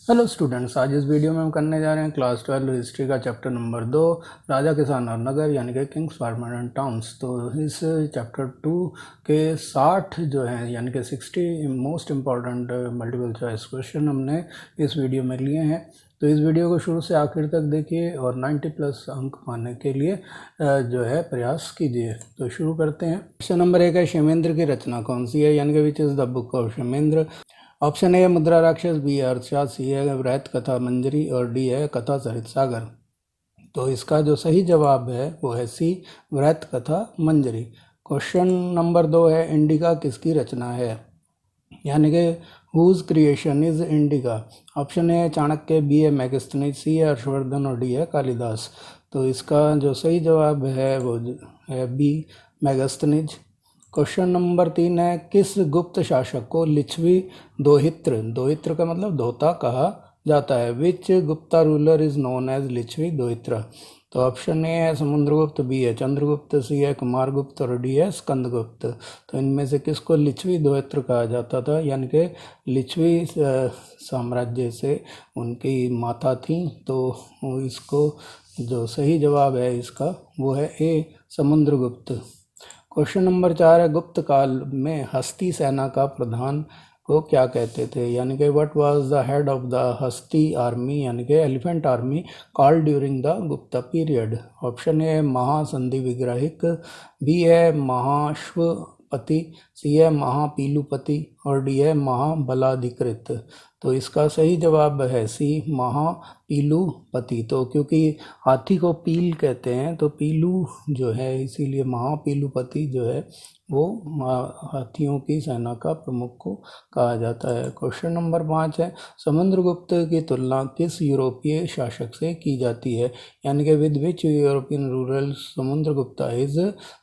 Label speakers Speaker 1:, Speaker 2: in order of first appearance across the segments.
Speaker 1: Hello students, आज इस video में हम करने जा रहे हैं क्लास 12 हिस्ट्री का चैप्टर नंबर 2, राजा किसान और नगर यानी कि किंग्स फार्मर एंड टाउन्स। तो इस चैप्टर 2 के 60 जो हैं यानी कि 60 most important multiple choice question हमने इस वीडियो में लिए हैं। तो इस वीडियो को शुरू से आखिर तक देखिए और 90 प्लस अंक पाने के लिए जो है प्रयास कीजिए। तो शुरू करते हैं। क्वेश्चन नंबर 1 है, क्षेमेंद्र की रचना कौन सी है, यानी कि which is the book of Kshemendra. Option A है मुद्रा राक्षस, बी है अर्थशास्त्र, सी है वृहत कथा मंजरी और डी है कथा सरित सागर। तो इसका जो सही जवाब है वो है सी, वृहत कथा मंजरी। क्वेश्चन नंबर 2 है, इंडिका किसकी रचना है, यानी कि whose creation is Indica. Option A है चाणक्य, बी है मैगस्थनीज, सी है हर्षवर्धन और डी है कालिदास। तो इसका जो सही जवाब है वो है बी, मैगस्थनीज। क्वेश्चन नंबर 3 है, किस गुप्त शासक को लिच्छवी दोहित्र, दोहित्र का मतलब धोता, कहा जाता है। Which Gupta ruler is known as Lichchhavi दोहित्र। तो ऑप्शन ए है समुद्रगुप्त, बी है चंद्रगुप्त, सी है कुमारगुप्त और डी है स्कंदगुप्त। तो इनमें से किसको लिच्छवी दोहित्र कहा जाता था, यानी कि लिच्छवी साम्राज्य से उनकी माता थी। तो इसको जो सही जवाब है इसका वो है ए, समुद्रगुप्त। क्वेश्चन नंबर 4 है, गुप्त काल में हस्ती सेना का प्रधान को क्या कहते थे, यानी कि what was the head of the हस्ती आर्मी, यानी कि elephant army called during the Gupta period. Option A महासंधि विग्रहिक, बी है महाश्वपति, सी है महापीलुपति और डी है महाबलाधिकृत। तो इसका सही जवाब है सी, महापीलुपति। तो क्योंकि हाथी को पील कहते हैं तो पीलू जो है इसीलिए महापीलुपति जो है वो हाथियों की सेना का प्रमुख को कहा जाता है। क्वेश्चन नंबर 5 है, समुद्रगुप्त की तुलना किस यूरोपीय शासक से की जाती है, यानी कि with which European ruler Samudragupta is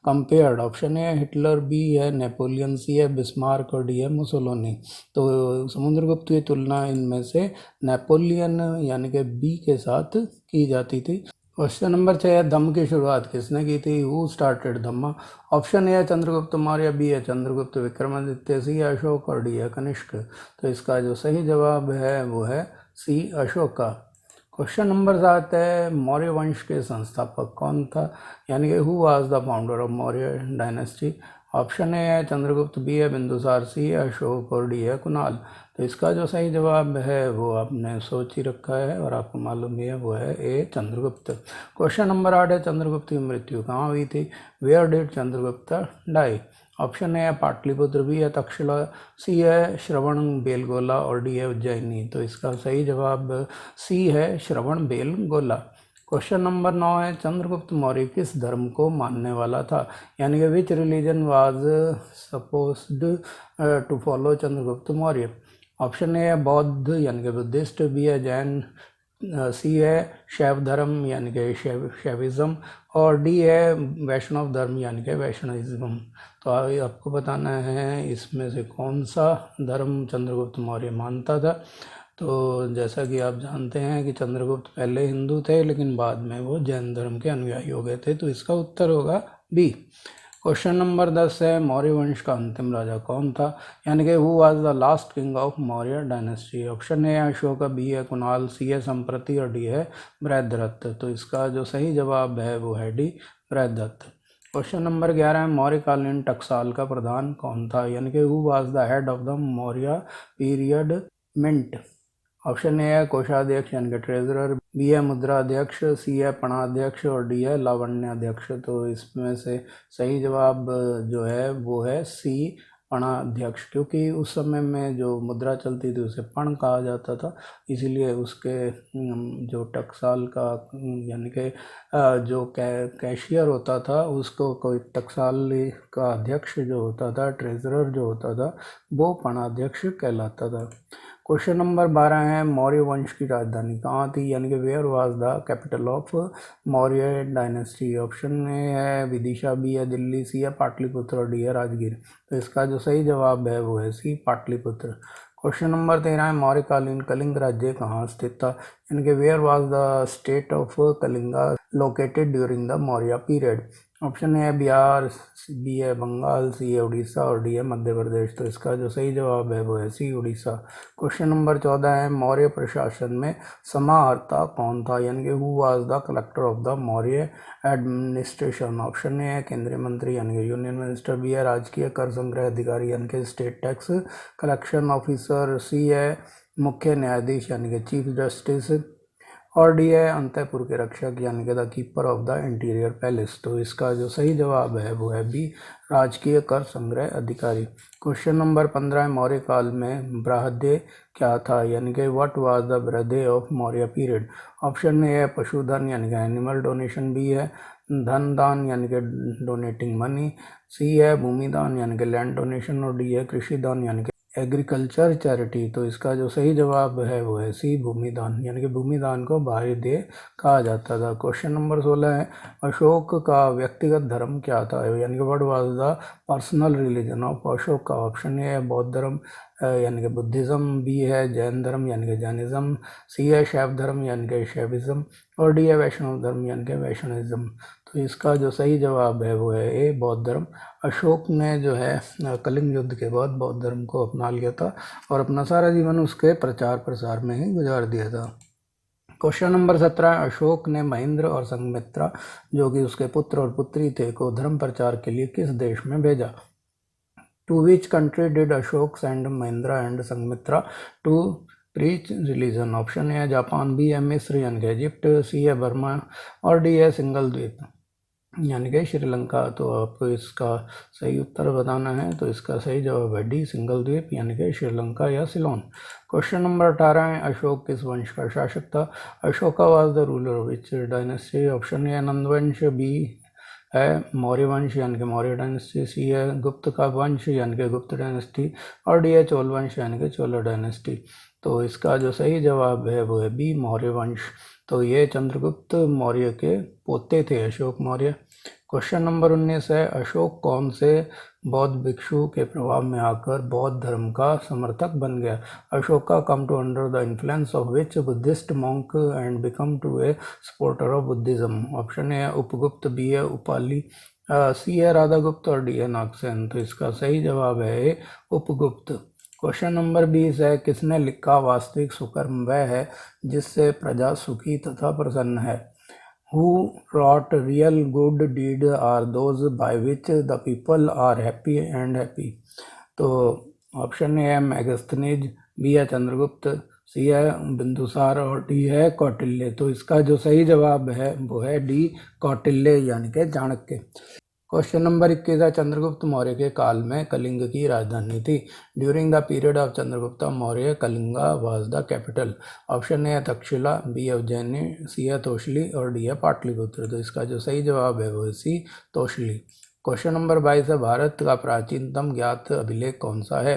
Speaker 1: compared. Option A Hitler, B है नेपोलियन, सी है बिस्मार्क और डी है मुसोलिनी। तो समुद्रगुप्त की तुलना इनमें से नेपोलियन यानी कि बी के साथ की जाती थी। क्वेश्चन नंबर 6 है, धम्म की शुरुआत किसने की थी, who started Dhamma. Option A है चंद्रगुप्त मौर्य, बी है चंद्रगुप्त विक्रमादित्य, सी है अशोक और डी है कनिष्क। तो इसका जो सही जवाब है वो है सी, अशोका। क्वेश्चन नंबर 7 है, मौर्य वंश के संस्थापक कौन था, यानी कि who was the founder of Maurya dynasty. Option A है चंद्रगुप्त, बी है बिंदुसार, सी है अशोक और डी है कुणाल। तो इसका जो सही जवाब है वो आपने सोच ही रखा है और आपको मालूम भी है वो है ए, चंद्रगुप्त। क्वेश्चन नंबर 8 है, चंद्रगुप्त की मृत्यु कहाँ हुई थी, where did Chandragupta die. Option A है पाटलिपुत्र, बी है तक्षशिला, सी है श्रवण बेलगोला और डी है उज्जैनी। तो इसका सही जवाब सी है, श्रवण बेलगोला। क्वेश्चन नंबर 9 है, चंद्रगुप्त मौर्य किस धर्म को मानने वाला था, यानी कि which religion was supposed to follow Chandragupta Maurya. Option A है बौद्ध यानी कि बुद्धिस्ट, बी है जैन, सी है शैव धर्म यानी कि शैविज्म और डी है वैष्णव धर्म यानी कि वैष्णविज्म। तो आपको बताना है इसमें से कौन सा धर्म चंद्रगुप्त मौर्य मानता था। तो जैसा कि आप जानते हैं कि चंद्रगुप्त पहले हिंदू थे लेकिन बाद में वो जैन धर्म के अनुयायी हो गए थे। तो इसका उत्तर होगा बी। क्वेश्चन नंबर 10 है, मौर्य वंश का अंतिम राजा कौन था, यानी कि who was the last king of Maurya dynasty. Option A Ashoka, B है कुणाल, सी है संप्रति और डी है बृहद्रथ। तो इसका जो सही जवाब है वो है डी, बृहद्रथ। क्वेश्चन नंबर 11 है, मौर्यकालीन टकसाल का प्रधान कौन था, यानी कि who was the head of the Maurya period mint. Option A है कोषाध्यक्ष यानी कि ट्रेजरर, बी है मुद्रा अध्यक्ष, सी है पणाध्यक्ष और डी है लावण्याध्यक्ष। तो इसमें से सही जवाब जो है वो है सी, पणाध्यक्ष, क्योंकि उस समय में जो मुद्रा चलती थी उसे पण कहा जाता था, इसीलिए उसके जो टकसाल का यानी कि जो कैशियर होता था उसको कोई टकसाल का अध्यक्ष जो होता था, ट्रेजरर जो होता था, वो पणाध्यक्ष कहलाता था। क्वेश्चन नंबर 12 है, मौर्य वंश की राजधानी कहाँ थी, यानी कि where was the capital of Maurya dynasty. Option A है विदिशा, बी है दिल्ली, सी है पाटलिपुत्र और डी है राजगीर। तो इसका जो सही जवाब है वो है सी, पाटलिपुत्र। क्वेश्चन नंबर 13 है, मौर्यकालीन कलिंग राज्य कहाँ स्थित था, यानी कि where was the state of Kalinga located during the Maurya period. Option A Bihar, B है बंगाल, सी है उड़ीसा और डी है मध्य प्रदेश। तो इसका जो सही जवाब है वो है सी, उड़ीसा। क्वेश्चन नंबर 14 है मौर्य प्रशासन में समाहर्ता कौन था, यानी कि who was the collector of the Maurya administration. Option A है केंद्रीय मंत्री यानी कि यूनियन मिनिस्टर, बी है राजकीय कर संग्रह अधिकारी यानी कि स्टेट टैक्स कलेक्शन ऑफिसर, सी है मुख्य न्यायाधीश यानी कि चीफ जस्टिस और डी है अंतःपुर के रक्षक यानी कि the keeper of the interior palace. तो इसका जो सही जवाब है वो है बी, राजकीय कर संग्रह अधिकारी। क्वेश्चन नंबर 15 है मौर्य काल में ब्राह्मण्य क्या था, यानी कि व्हाट वाज द ब्राह्मण्य of Maurya period. Option A है पशुधन यानी कि एनिमल डोनेशन, बी है धन दान यानी कि डोनेटिंग मनी, सी है भूमि दान यानी कि लैंड डोनेशन और डी है कृषि दान यानी कि एग्रीकल्चर चैरिटी। तो इसका जो सही जवाब है वो है सी, भूमिदान, यानी कि भूमिदान को बाह्य देह कहा जाता था। क्वेश्चन नंबर 16 है अशोक का व्यक्तिगत धर्म क्या था, यानी कि what was the personal religion of Ashok का। ऑप्शन ए है बौद्ध धर्म यानी कि बुद्धिज़्म, बी है जैन धर्म यानी कि जैनिज़्म, सी है शैव धर्म यानी कि शैविज़्म और डी है वैष्णव धर्म यानी कि वैष्णविज़्म। तो इसका जो सही जवाब है वो है ए, बौद्ध धर्म। अशोक ने जो है कलिंग युद्ध के बाद बौद्ध धर्म को अपना लिया था और अपना सारा जीवन उसके प्रचार प्रसार में ही गुजार दिया था। क्वेश्चन नंबर 17 अशोक ने महेंद्र और संघमित्रा जो कि उसके पुत्र और पुत्री थे को धर्म प्रचार के लिए किस देश में भेजा। To which country did Ashoka send Mahendra and Sanghamitra to preach religion. Option A है जापान, बी है मिस्र यानी कि इजिप्ट, सी है बर्मा और डी है सिंगल द्वीप यानी कि श्रीलंका। तो आपको इसका सही उत्तर बताना है, तो इसका सही जवाब है डी, सिंगल द्वीप यानी कि श्रीलंका या सिलोन। क्वेश्चन नंबर 18 है अशोक किस वंश का शासक था। Ashoka was the ruler of which dynasty. Option A Nanda वंश, बी है मौर्य वंश यानी कि मौर्य डायनेस्टी, सी है गुप्त का वंश यानी कि गुप्त डायनेस्टी और डी है चोल वंश यानी कि चोल डायनेस्टी। तो इसका जो सही जवाब है वो है बी, मौर्य वंश। तो ये चंद्रगुप्त मौर्य के पोते थे अशोक मौर्य। क्वेश्चन नंबर 19 है अशोक कौन से बौद्ध भिक्षु के प्रभाव में आकर बौद्ध धर्म का समर्थक बन गया। Ashoka come to under the influence of which Buddhist monk and become to a supporter of Buddhism. Option A Upagupta, B है उपाली, सी है राधागुप्त और डी है नागसेन। तो इसका सही जवाब है ए, उपगुप्त। क्वेश्चन नंबर 20 है किसने लिखा वास्तविक सुकर्म वह है जिससे प्रजा सुखी तथा प्रसन्न है। Who wrought real good deed are those by which the people are happy and happy। तो ऑप्शन ए है मैगस्थनीज, बी है चंद्रगुप्त, सी है बिंदुसार और डी है कौटिल्य। तो इसका जो सही जवाब है वो है डी, कौटिल्य यानी कि चाणक्य। क्वेश्चन नंबर 21 है चंद्रगुप्त मौर्य के काल में कलिंग की राजधानी थी। During the period of Chandragupta Maurya Kalinga was the capital. Option A है तक्षशिला, बी है उज्जैनी, सी है तोशली और डी है पाटलिपुत्र। तो इसका जो सही जवाब है वो है सी, तोशली। क्वेश्चन नंबर 22 है भारत का प्राचीनतम ज्ञात अभिलेख कौन सा है,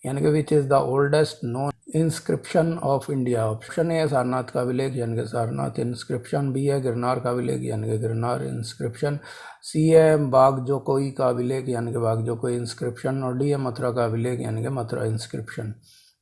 Speaker 1: यानी कि which is the oldest known inscription of India. Option A है सारनाथ का अभिलेख यानी कि सारनाथ इंस्क्रिप्शन, बी है गिरनार का अभिलेख यानी कि गिरनार इंस्क्रिप्शन, सी है बागजोकोई का अभिलेख यानी कि बागजोकोई इंस्क्रिप्शन और डी है मथुरा का अभिलेख यानी कि मथुरा इंस्क्रिप्शन।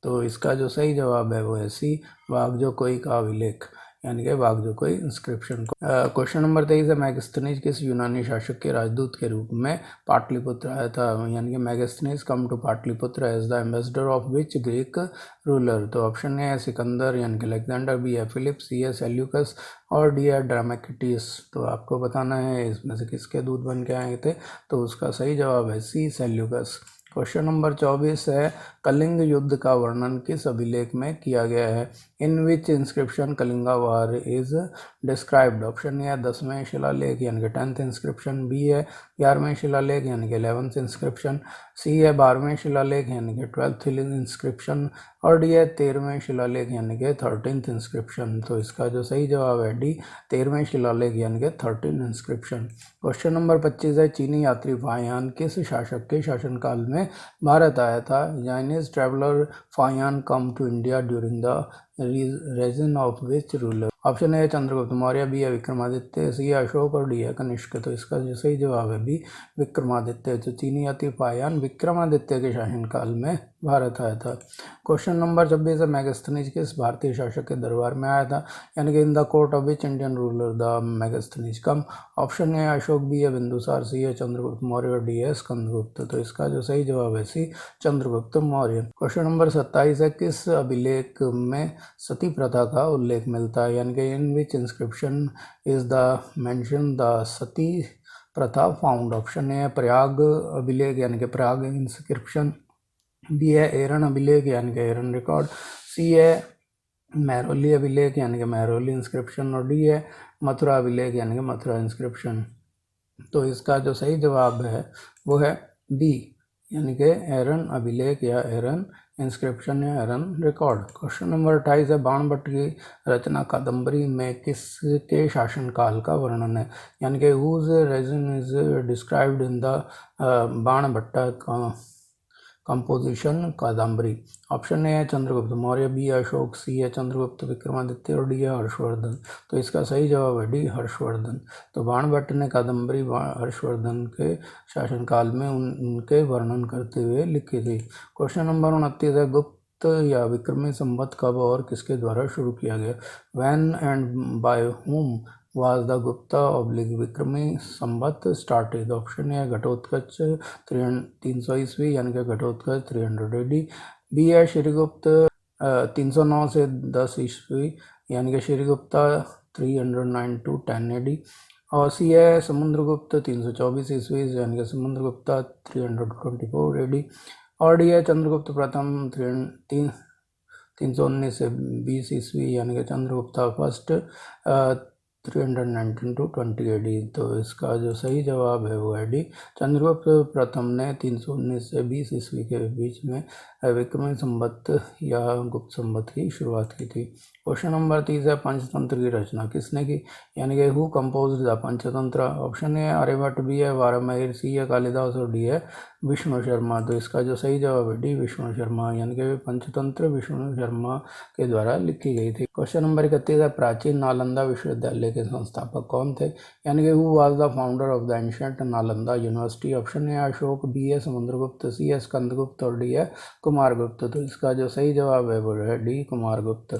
Speaker 1: तो इसका जो सही जवाब है वो है सी, बागजोकोई का अभिलेख यानी कि बागजोकोई इंस्क्रिप्शन। क्वेश्चन नंबर 23 है मैगस्थनीज किस यूनानी शासक के राजदूत के रूप में पाटलिपुत्र आया था, यानी कि Megasthenes come to Pataliputra as the ambassador of which Greek ruler. तो ऑप्शन ए है सिकंदर यानी कि अलेक्जेंडर, बी है फिलिप, सी है सेल्यूकस और डी है ड्रामेक्टिस। तो आपको बताना है इसमें से किसके दूत बन के आए थे, तो उसका सही जवाब है सी, सेल्यूकस। क्वेश्चन नंबर 24 है कलिंग युद्ध का वर्णन किस अभिलेख में किया गया है। In which inscription Kalinga war is described. Option A 10वें शिलालेख यानी कि 10th इंस्क्रिप्शन, बी है 11वें शिलालेख यानी कि 11th इंस्क्रिप्शन, सी है 12वें शिलालेख यानी कि 12th इंस्क्रिप्शन और डी है 13वें शिलालेख यानी कि 13th इंस्क्रिप्शन। तो इसका जो सही जवाब है डी, 13वें शिलालेख यानी कि 13th इंस्क्रिप्शन। क्वेश्चन नंबर 25 है चीनी यात्री फाहियान किस शासक के शासनकाल में भारत आया था। Chinese traveller Fahien come to India during the region of which ruler. Option A Chandragupta Maurya, B है विक्रमादित्य, सी है अशोक और डी है कनिष्क। तो इसका जो सही जवाब है बी, विक्रमादित्य। तो चीनी यात्री फाहियान विक्रमादित्य के शासनकाल में भारत आया था। क्वेश्चन नंबर 26 है, मेगास्थनीज किस भारतीय शासक के दरबार में आया था, यानी कि in the court of which Indian ruler the Megasthenes come. Option A Ashoka, B है बिंदुसार, सी है चंद्रगुप्त मौर्य और डी है स्कंदगुप्त। तो इसका जो सही जवाब है सी, चंद्रगुप्त मौर्य। क्वेश्चन नंबर 27 है, किस अभिलेख में सती प्रथा का उल्लेख मिलता है, यानी कि in which inscription is the mention the sati pratha found. Option A है प्रयाग अभिलेख यानी कि प्रयाग इंस्क्रिप्शन, बी है एरन अभिलेख यानी कि एरन रिकॉर्ड, सी है महरौली अभिलेख यानी कि महरौली इंस्क्रिप्शन और डी है मथुरा अभिलेख यानी कि मथुरा इंस्क्रिप्शन। तो इसका जो सही जवाब है वो है बी, यानी कि एरन अभिलेख या एरन इंस्क्रिप्शन या एरन रिकॉर्ड। क्वेश्चन नंबर 28 है, बाणभट्ट की रचना कादम्बरी में किसके शासनकाल का वर्णन है, यानी कि whose reign is described in the Banabhatta composition Kadambari. Option A है चंद्रगुप्त मौर्य, बी अशोक, सी है चंद्रगुप्त विक्रमादित्य और डी है हर्षवर्धन। तो इसका सही जवाब है डी, हर्षवर्धन। तो बाणभट्ट ने कादम्बरी हर्षवर्धन के शासनकाल में उनके वर्णन करते हुए लिखी थी। क्वेश्चन नंबर 29 है, गुप्त या विक्रमी संवत कब और किसके द्वारा शुरू किया गया, when and by whom was the Gupta oblique विक्रमी संवत started। ऑप्शन है घटोत्कच 300 ईस्वी यानी कि घटोत्कच 300 AD, बी है श्रीगुप्त 309 से 10 ईस्वी यानी कि श्रीगुप्ता 309 to 10 AD, और सी है समुद्रगुप्त 324 ईस्वी यानी कि समुद्रगुप्ता 324 AD, और डी है चंद्रगुप्त प्रथम 319 से 20 ईस्वी यानी कि चंद्रगुप्ता फर्स्ट 319 to 20 AD। तो इसका जो सही जवाब है वो है डी, चंद्रगुप्त प्रथम ने 319 से 20 ईस्वी के बीच में विक्रमी संवत या गुप्त संवत की शुरुआत की थी। क्वेश्चन नंबर 30 है, पंचतंत्र की रचना किसने की, यानी कि who composed the Panchatantra. Option A Aryabhatta, B है वारामहिर, सी है कालिदास और डी है विष्णु शर्मा। तो इसका जो सही जवाब है डी, विष्णु शर्मा, यानी कि पंचतंत्र विष्णु शर्मा के द्वारा लिखी गई थी। क्वेश्चन नंबर 31 है, प्राचीन नालंदा विश्वविद्यालय के संस्थापक कौन थे, यानी कि who was the founder of the ancient Nalanda university. Option A Ashoka, B है समुद्रगुप्त, सी है स्कंदगुप्त और डी है कुमारगुप्त। तो इसका जो सही जवाब है वो है डी, कुमारगुप्त।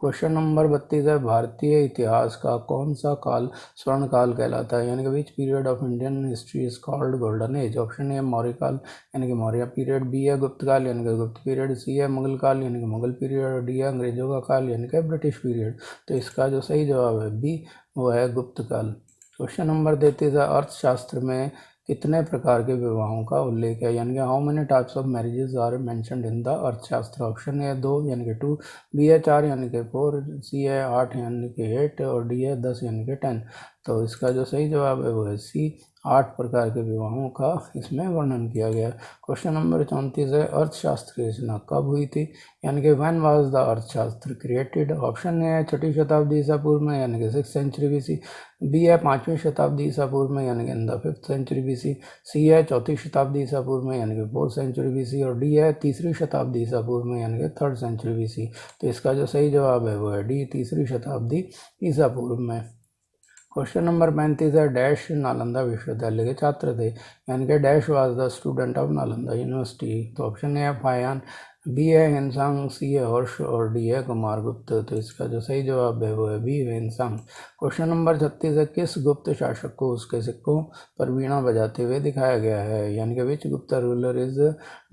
Speaker 1: क्वेश्चन नंबर 32 है, भारतीय इतिहास का कौन सा काल स्वर्ण काल कहलाता है, यानी कि which period of Indian history is called golden age. Option A Maurya काल यानी कि मौर्य पीरियड, बी है गुप्त काल यानी कि गुप्त पीरियड, सी है मुगल काल यानी कि मुगल पीरियड और डी है अंग्रेजों का काल यानी कि ब्रिटिश पीरियड। तो इसका जो सही जवाब है बी, वो है गुप्त काल। क्वेश्चन नंबर 33 है, अर्थशास्त्र में कितने प्रकार के विवाहों का उल्लेख है, यानी कि how many types of marriages are mentioned in the Arthashastra. Option है 2 यानी कि 2, बी है 4 यानी कि 4, सी है 8 यानी कि 8 और डी है 10 यानी कि 10। तो इसका जो सही जवाब है वो है सी, 8 प्रकार के विवाहों का इसमें वर्णन किया गया। क्वेश्चन नंबर 34 है, अर्थशास्त्र की रचना कब हुई थी, यानी कि व्हेन वाज द अर्थशास्त्र क्रिएटेड। ऑप्शन है 6वीं शताब्दी ईसा पूर्व में यानी कि 6th सेंचुरी BC, बी है 5वीं शताब्दी ईसा पूर्व में यानी कि in the 5th century BC, C है 4वीं शताब्दी ईसा पूर्व में यानी कि 4th सेंचुरी BC और डी है 3री शताब्दी ईसा पूर्व में यानी कि 3rd सेंचुरी BC। तो इसका जो सही जवाब है वो है डी, 3री शताब्दी ईसा पूर्व में। क्वेश्चन नंबर 35 है, डैश नालंदा विश्वविद्यालय के छात्र थे, यानी कि dash was the student of Nalanda university. तो ऑप्शन है फायान, बी है हिंसांग, सी है हर्ष और डी है कुमारगुप्त। तो इसका जो सही जवाब है वो है बी, हिंसांग। क्वेश्चन नंबर 36 है, किस गुप्त शासक को उसके सिक्कों पर वीणा बजाते हुए दिखाया गया है, यानी कि which Gupta ruler is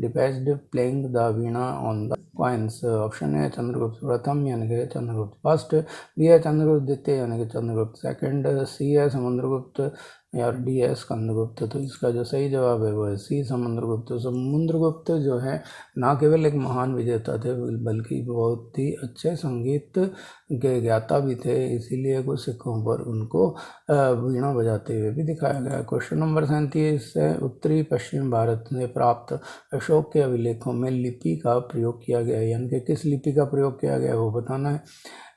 Speaker 1: depicted playing the veena on the coins. Option है चंद्रगुप्त प्रथम यानी कि चंद्रगुप्त फर्स्ट, बी है चंद्रगुप्त द्वितीय यानी कि चंद्रगुप्त सेकंड, सी है समुद्रगुप्त और डी है स्कंदगुप्त। तो इसका जो सही जवाब है वो है सी, समुद्रगुप्त। समुद्रगुप्त जो है ना केवल एक महान विजेता थे बल्कि बहुत ही अच्छे संगीत के ज्ञाता भी थे, इसीलिए कुछ सिक्कों पर उनको वीणा बजाते हुए भी दिखाया गया। क्वेश्चन नंबर 37 है, उत्तरी पश्चिम भारत में प्राप्त अशोक के अभिलेखों में लिपि का प्रयोग किया गया है, यानी कि किस लिपि का प्रयोग किया गया है वो बताना है।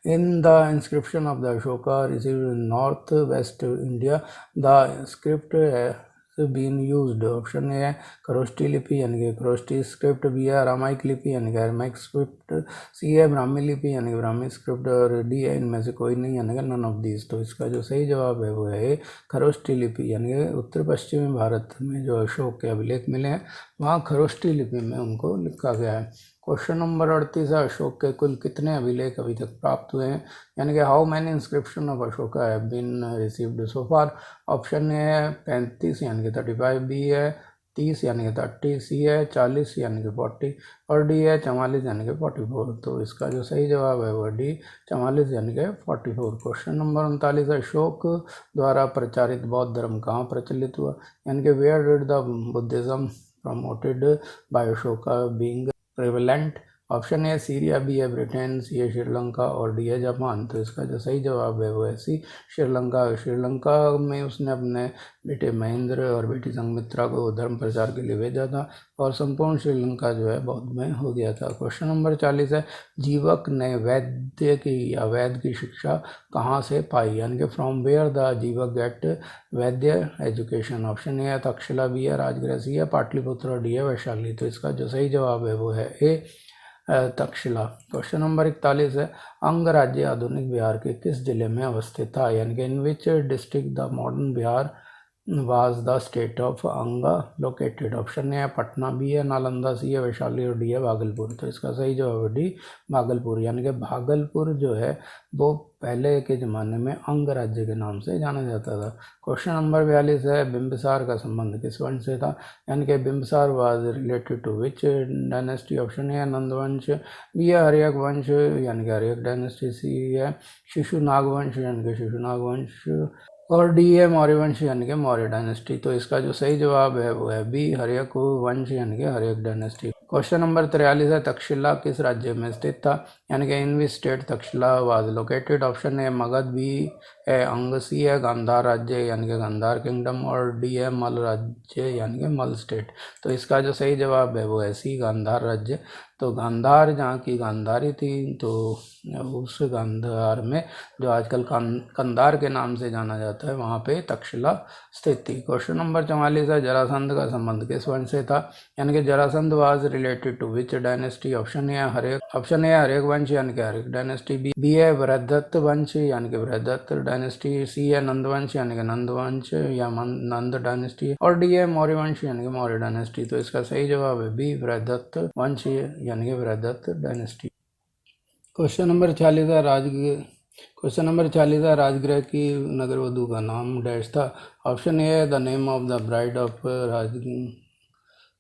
Speaker 1: In the inscription of the Ashoka received in northwest India, the script been used. Option A है खरोष्टी लिपि यानी कि खरोष्टी स्क्रिप्ट, बी है अरामाइक लिपि यानी कि अरामाइक स्क्रिप्ट, सी है ब्राह्मी लिपि यानी कि ब्राह्मी स्क्रिप्ट, और डी है इनमें से कोई नहीं यानी कि नन ऑफ दीज। तो इसका जो सही जवाब है वो है खरोष्टी लिपि यानी कि उत्तर पश्चिमी भारत में जो अशोक के अभिलेख मिले हैं वहाँ खरोष्टी लिपि में उनको लिखा गया है। क्वेश्चन नंबर 38 है अशोक के कुल कितने अभिलेख अभी तक प्राप्त हुए हैं, यानी कि how many inscription of Ashoka have been received so far. Option A है 35 यानी कि 35, बी है 30 यानी कि 30, सी है 40 यानी कि 40, और डी है 44 यानी कि 44। तो इसका जो सही जवाब है वो डी 44 यानी कि 44। क्वेश्चन नंबर 39 है अशोक द्वारा प्रचारित बौद्ध धर्म कहाँ प्रचलित हुआ, यानी कि where did the Buddhism promoted by Ashoka being prevalent. Option A Syria, B है ब्रिटेन, सी है श्रीलंका, और डी है जापान। तो इसका जो सही जवाब है वो है सी श्रीलंका। श्रीलंका में उसने अपने बेटे महेंद्र और बेटी संघमित्रा को धर्म प्रचार के लिए भेजा था और संपूर्ण श्रीलंका जो है बौद्ध में हो गया था। क्वेश्चन नंबर 40 है जीवक ने वैद्य की या वैद्य की शिक्षा कहाँ से पाई, यानी कि फ्रॉम वेयर द जीवक gate Vaidya education. Option A है तक्षशिला, बी है राजगृह, सी है पाटलिपुत्र, और डी है वैशाली। तो इसका जो सही जवाब है वो है ए तक्षशिला। क्वेश्चन नंबर 41 है अंग राज्य आधुनिक बिहार के किस जिले में अवस्थित था, यानी कि in which district the modern Bihar was the state of Anga located. Option A है पटना, बी है नालंदा, सी है वैशाली, और डी है भागलपुर। तो इसका सही जवाब है डी भागलपुर, यानी कि भागलपुर जो है वो पहले के ज़माने में अंग राज्य के नाम से जाना जाता था। क्वेश्चन नंबर 42 है बिंबिसार का संबंध किस वंश से था, यानी कि Bimbisara was related to which dynasty. Option A है नंद वंश, बी है हर्यक वंश यानी कि हर्यक डायनेस्टी, सी है शिशुनाग वंश यानी कि शिशुनाग वंश, और डी है मौर्य वंश यानी कि मौर्य डायनेस्टी। तो इसका जो सही जवाब है वो है बी हर्यक वंश यानी कि हर्यक डायनेस्टी। क्वेश्चन नंबर 43 है तक्षशिला किस राज्य में स्थित था, यानी कि in which state Takshashila was located. Option A Magadh, B है अंग, सी है गांधार राज्य यानी कि गांधार किंगडम, और डी है मल राज्य यानी कि मल स्टेट। तो इसका जो सही जवाब है वो है सी गांधार राज्य। तो गांधार जहाँ की गांधारी थी तो उस गांधार में जो आजकल कंधार के नाम से जाना जाता है वहाँ पे तक्षशिला स्थित थी। क्वेश्चन नंबर 44 है जरासंध का संबंध किस वंश से था, यानी कि Jarasandha was related to which dynasty. Option A Haryanka वंश यानी कि हर्यक डायनेस्टी, बी है बृहदत्त वंश यानी कि बृहदत्त डायनेस्टी, सी है नंद वंश यानी कि नंद वंश या नंद डायनेस्टी, और डी है मौर्य वंश यानी कि मौर्य डायनेस्टी। तो इसका सही जवाब है बी बृहदत्त वंश यानी कि बृहदत्त डायनेस्टी। क्वेश्चन नंबर 40 है राजगृह की नगर वधु का नाम डैश था। ऑप्शन ए है the name of the bride of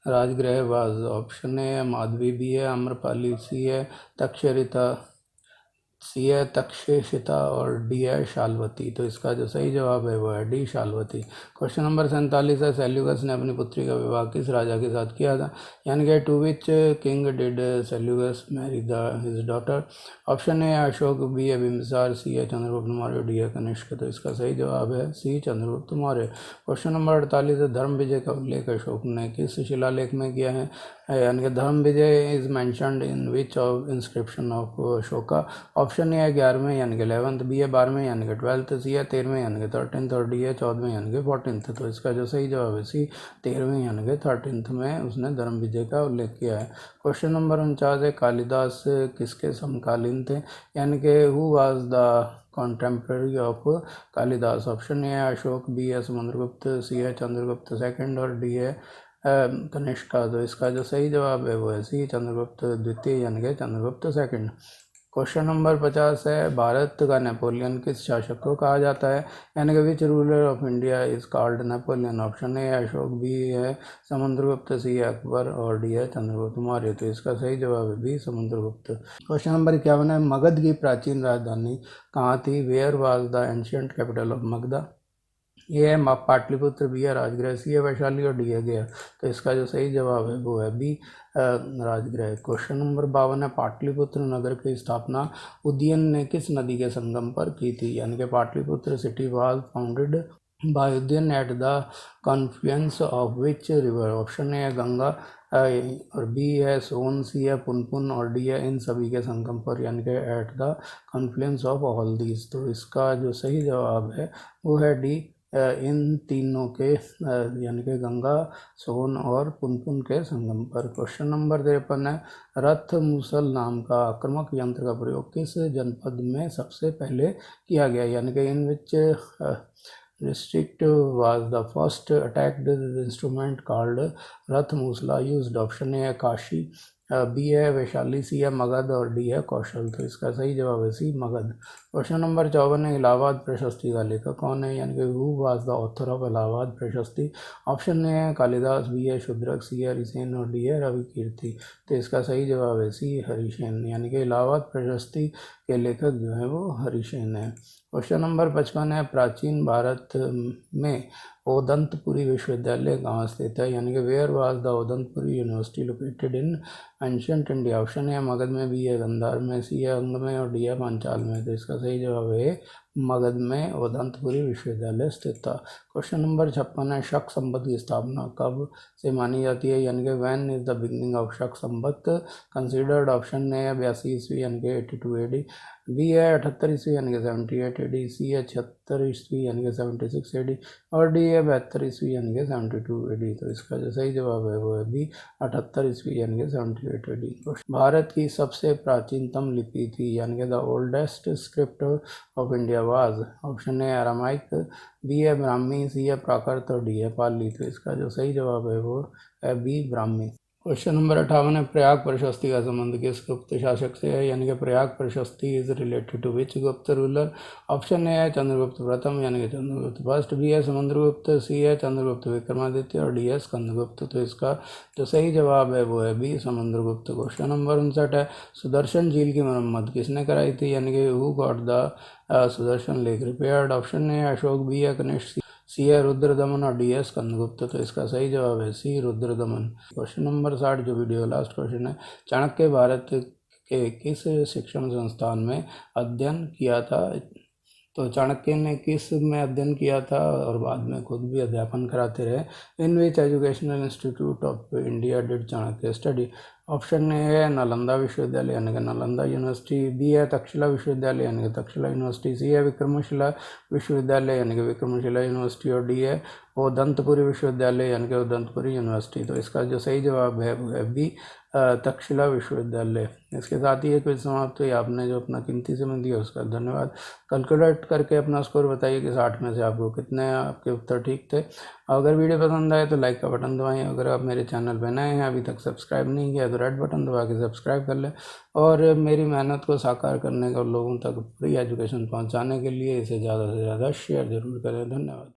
Speaker 1: Rajgriha was. Option A है माधवी, बी है आम्रपाली, सी है तक्षरिता, सी है तक्षशिता, और डी है शालवती। तो इसका जो सही जवाब है वो है डी शालवती। क्वेश्चन नंबर 47 है सेल्यूकस ने अपनी पुत्री का विवाह किस राजा के साथ किया था, यानी कि to which king did Seleucus marry his daughter. Option A है अशोक, बी है बिंबिसार, सी है चंद्रगुप्त मौर्य, डी है कनिष्क। तो इसका सही जवाब है सी चंद्रगुप्त मौर्य। क्वेश्चन नंबर 48 है धर्म विजय का उल्लेख अशोक ने किस शिलालेख में किया है, यानी कि dharma vijay is mentioned in which of inscription of Ashoka. Option A है 11वें यानी कि 11th, बी है 12वें यानी कि 12th, सी है 13वें यानी कि 13th, और डी है 14वें यानी कि 14th। तो इसका जो सही जवाब है सी 13वें यानी कि 13th में उसने धर्म विजय का उल्लेख किया है। क्वेश्चन नंबर 49 है कालिदास किसके समकालीन थे, यानी कि who was the contemporary of Kalidas. Option A है अशोक, बी है समुद्रगुप्त, सी है चंद्रगुप्त सेकंड, और डी है कनिष्का। तो इसका जो सही जवाब है वो है सी चंद्रगुप्त द्वितीय यानी कि चंद्रगुप्त सेकंड। क्वेश्चन नंबर 50 है भारत का नेपोलियन किस शासक को कहा जाता है, यानी कि which ruler of India is called Napoleon. Option A है अशोक, बी है समुद्रगुप्त, सी है अकबर, और डी है चंद्रगुप्त मौर्य। तो इसका सही जवाब है बी समुद्रगुप्त। क्वेश्चन नंबर 51 है मगध की प्राचीन राजधानी कहाँ थी, where was the ancient capital of Magadha. ये है पाटलिपुत्र, बी है राजगृह, सी है वैशाली, और डी है गया। तो इसका जो सही जवाब है वो है बी राजगृह। क्वेश्चन नंबर 52 है पाटलिपुत्र नगर की स्थापना उदयन ने किस नदी के संगम पर की थी, यानी कि Pataliputra city was founded by Udayan at the Confluence of which river. Option A है गंगा, और बी है सोन, सी है पुनपुन, और डी है इन सभी के संगम पर यानी कि at the Confluence of all these. तो इसका जो सही जवाब है वो है डी इन तीनों के यानी कि गंगा, सोन और पुनपुन के संगम पर। क्वेश्चन नंबर 53 है, रथ मूसल नाम का आक्रामक यंत्र का प्रयोग किस जनपद में सबसे पहले किया गया, यानी कि in which district was the first attacked instrument called Rath मूसला used. Option A है काशी, बी है वैशाली, सी है मगध और डी है कौशल। तो इसका सही जवाब है सी मगध। क्वेश्चन नंबर 54 है, इलाहाबाद प्रशस्ति का लेखक कौन है, यानी कि who was the author of Allahabad Prashasti. Option A है कालिदास, बी है शूद्रक, सी है हरिसेन और डी है रवि कीर्ति। तो इसका सही जवाब है सी हरिसेन, यानी कि इलाहाबाद प्रशस्ति के लेखक जो है वो हरिसेन है। क्वेश्चन नंबर 55 है, प्राचीन भारत में ओदंतपुरी विश्वविद्यालय कहाँ स्थित है, यानी कि where was the Odantapuri university located in ancient India. Option है मगध में, बी है गांधार में, सी है अंग में और डी है पांचाल में। तो इसका सही जवाब है मगध में ओदंतपुरी विश्वविद्यालय स्थित था। क्वेश्चन नंबर 56 है, शक संवत की स्थापना कब से मानी जाती है, यानी कि when is the beginning of शक संवत कंसिडर्ड। ऑप्शन है 82 ईस्वी यानी कि 82 एडी, बी है 78 ईस्वी यानी कि 78 एडी, सी है 76 ईस्वी यानी कि 76 एडी और डी है 72 ईस्वी यानी कि 72 एडी। तो इसका जो सही जवाब है वो है बी 78 ईस्वी यानी कि 78 एडी। भारत की सबसे प्राचीनतम लिपि थी, यानी कि the oldest script of India was. Option है अरामाइक, बी है ब्राह्मी, सी है प्राकृत और डी है पाली। तो इसका जो सही जवाब है वो है बी ब्राह्मी। क्वेश्चन नंबर 58 है, प्रयाग प्रशस्ति का संबंध किस गुप्त शासक से है, यानी कि प्रयाग प्रशस्ति इज रिलेटेड टू विच गुप्त रूलर। ऑप्शन ए है चंद्रगुप्त प्रथम यानी कि चंद्रगुप्त फर्स्ट, बी है समुद्रगुप्त, सी है चंद्रगुप्त विक्रमादित्य और डी है स्कंदगुप्त। तो इसका जो सही जवाब है वो है बी समुद्रगुप्त। क्वेश्चन नंबर 59 है, सुदर्शन झील की मरम्मत किसने कराई थी, यानी कि who got the Sudarshan lake repaired. Option A Ashoka, B है कनिष्क, सी है रुद्रदमन और डी है स्कंदगुप्त। तो इसका सही जवाब है सी रुद्रदमन। क्वेश्चन नंबर 60 जो वीडियो लास्ट क्वेश्चन है, चाणक्य भारत के किस शिक्षण संस्थान में अध्ययन किया था। तो चाणक्य ने किस में अध्ययन किया था और बाद में खुद भी अध्यापन कराते रहे। In which educational institute of India did Chanakya study. Option A है नालंदा विश्वविद्यालय यानी कि नालंदा यूनिवर्सिटी, बी है तक्षशिला विश्वविद्यालय यानी कि तक्षशिला यूनिवर्सिटी, सी है विक्रमशिला विश्वविद्यालय यानी कि विक्रमशिला यूनिवर्सिटी और डी है उदंतपुरी विश्वविद्यालय यानी कि उदंतपुरी यूनिवर्सिटी। तो इसका जो सही जवाब है वो है बी तक्षशिला विश्वविद्यालय। इसके साथ ही एक क्विज समाप्त हुई। आपने जो अपना कीमती समय दिया उसका धन्यवाद। कैलकुलेट करके अपना स्कोर बताइए कि 60 में से आपको कितने आपके उत्तर ठीक थे। अगर वीडियो पसंद आए तो लाइक का बटन दबाएं। अगर आप मेरे चैनल पर नए हैं, अभी तक सब्सक्राइब नहीं किया तो रेड बटन दबा के सब्सक्राइब कर लें। और मेरी मेहनत को साकार करने का, लोगों तक फ्री एजुकेशन पहुँचाने के लिए इसे ज़्यादा से ज़्यादा शेयर जरूर करें। धन्यवाद।